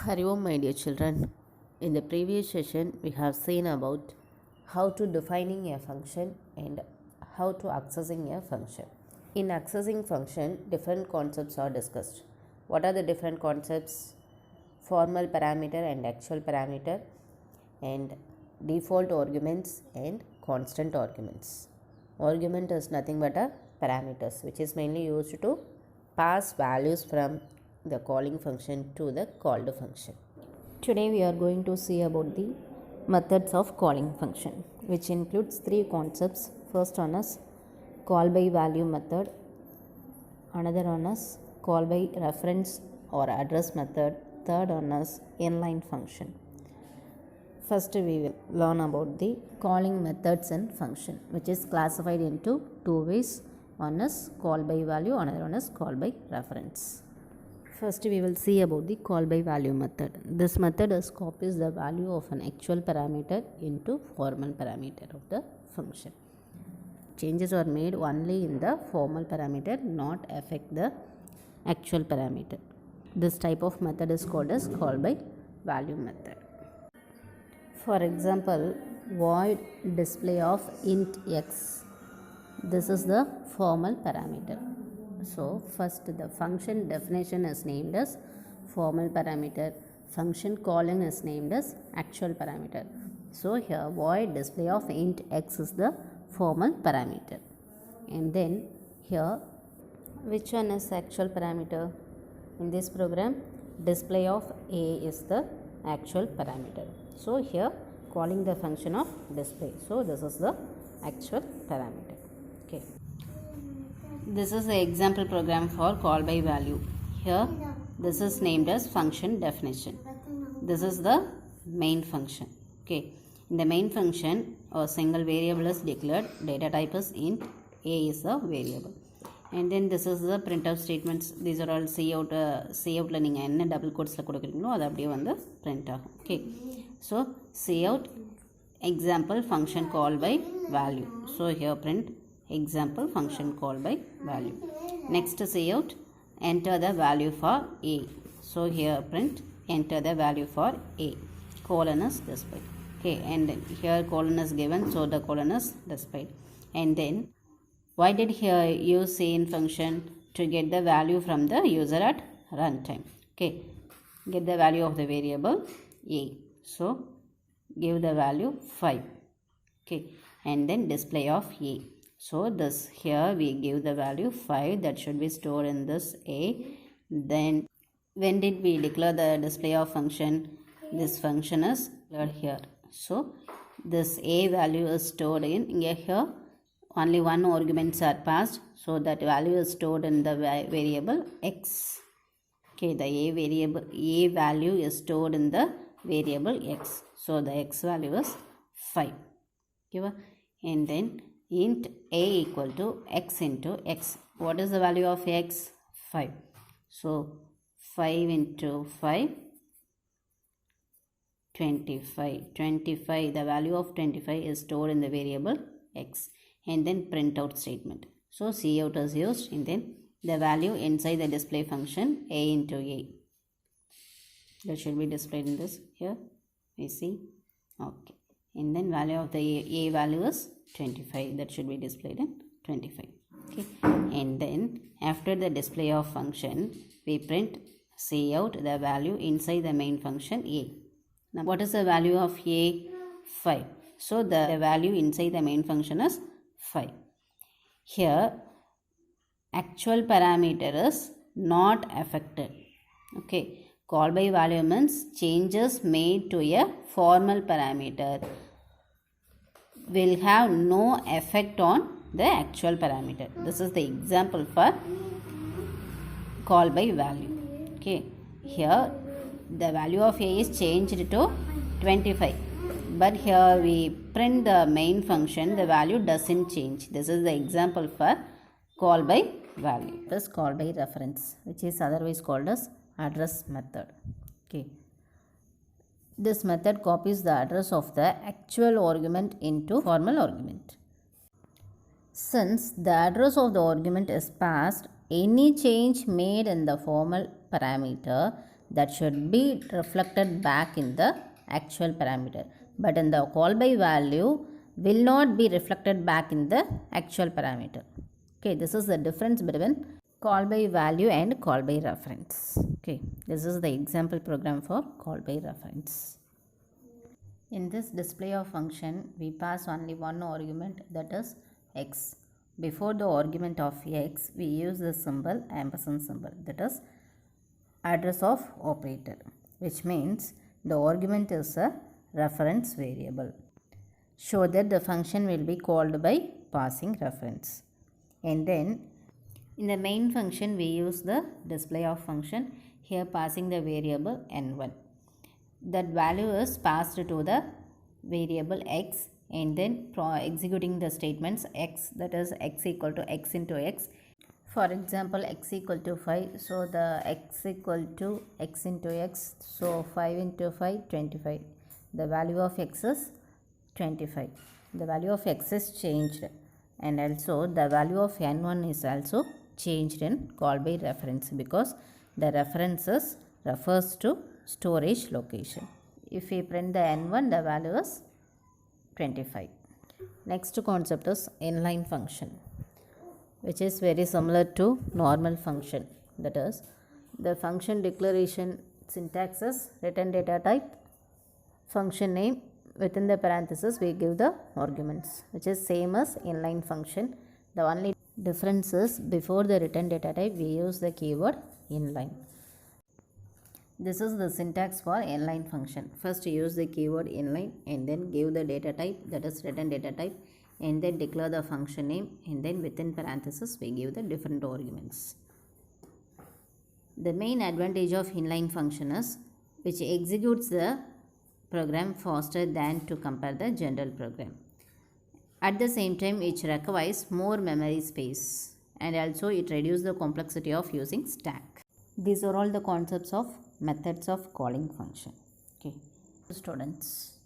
Hari Om, my dear children. In the previous session, we have seen about how to defining a function and how to accessing a function. In accessing function, different concepts are discussed. What are the different concepts? Formal parameter and actual parameter, and default arguments and constant arguments. Argument is nothing but a parameters which is mainly used to pass values from the calling function to the called function. Today we are going to see about the methods of calling function, which includes three concepts. First one is call by value method, another one is call by reference or address method, third one is inline function. First we will learn about the calling methods and function, which is classified into two ways. One is call by value, another one is call by reference. First we will see about the call by value method. This method copies the value of an actual parameter into formal parameter of the function. Changes are made only in the formal parameter, not affect the actual parameter. This type of method is called as call by value method. For example, void display of int x. This is the formal parameter. So first the function definition is named as formal parameter, function calling is named as actual parameter. So here void display of int x is the formal parameter, and then here which one is actual parameter? In this program, display of a is the actual parameter. So here calling the function of display, so this is the actual parameter. Okay. This is the example program for call by value. Here this is named as function definition. This is the main function. Okay. In the main function, a single variable is declared, data type is int, a is the variable. And then this is the printf statements. These are all cout la neenga enna double quotes la kodukringalo adu appdiye vandu print agum. Okay. So cout example function call by value. So here print example function call by value. Next cout enter the value for a. So here print enter the value for a. Colon is displayed. Okay, and here colon is given, so the colon is displayed. And then why did here use cin function? To get the value from the user at runtime. Okay, get the value of the variable a. So give the value 5. Okay, and then display of a. So this here we give the value 5, that should be stored in this a. Then when did we declare the display of function? This function is declared here. So this a value is stored in here. Only one arguments are passed, so that value is stored in the variable x. Okay, the a value is stored in the variable x. So the x value is 5. Okay, and then int a equal to x into x. What is the value of x? 5. So 5 into 5, 25. 25, the value of 25 is stored in the variable x. And then print out statement. So cout is used, and then the value inside the display function a into a. That should be displayed in this here. We see. Okay. And then value of the a value is 25. That should be displayed in 25. Okay. And then after the display of function, we print cout the value inside the main function a. Now what is the value of a? 5. So the value inside the main function is 5. Here actual parameter is not affected. Okay, call by value means changes made to a formal parameter will have no effect on the actual parameter. This is the example for call by value. Okay, here the value of a is changed to 25. But here we print the main function, the value doesn't change. This is the example for call by value. This call by reference, which is otherwise called as address method. Okay. This method copies the address of the actual argument into formal argument. Since the address of the argument is passed, any change made in the formal parameter that should be reflected back in the actual parameter. But in the call by value will not be reflected back in the actual parameter. Okay, this is the difference between call by value and call by reference. Okay, this is the example program for call by reference. In this display of function, we pass only one argument, that is x. Before the argument of x, we use the symbol ampersand symbol, that is address of operator, which means the argument is a reference variable. Show that the function will be called by passing reference. And then in the main function, we use the display of function, here passing the variable n1. That value is passed to the variable x, and then executing the statements x, that is x equal to x into x. For example, x equal to 5, so the x equal to x into x, so 5 into 5, 25. The value of x is 25. The value of x is changed, and also the value of n1 is also changed in call by reference, because the references refers to storage location. If we print the n1, the value is 25. Next concept is inline function, which is very similar to normal function. That is, the function declaration syntax is return data type, function name, within the parenthesis we give the arguments, which is same as inline function. The only difference is before the return data type we use the keyword inline. This is the syntax for inline function. First use the keyword inline and then give the data type, that is return data type, and then declare the function name, and then within parenthesis we give the different arguments. The main advantage of inline function is which executes the program faster than to compare the general program. At the same time, it requires more memory space, and also it reduces the complexity of using stack. These are all the concepts of methods of calling function. Okay, students.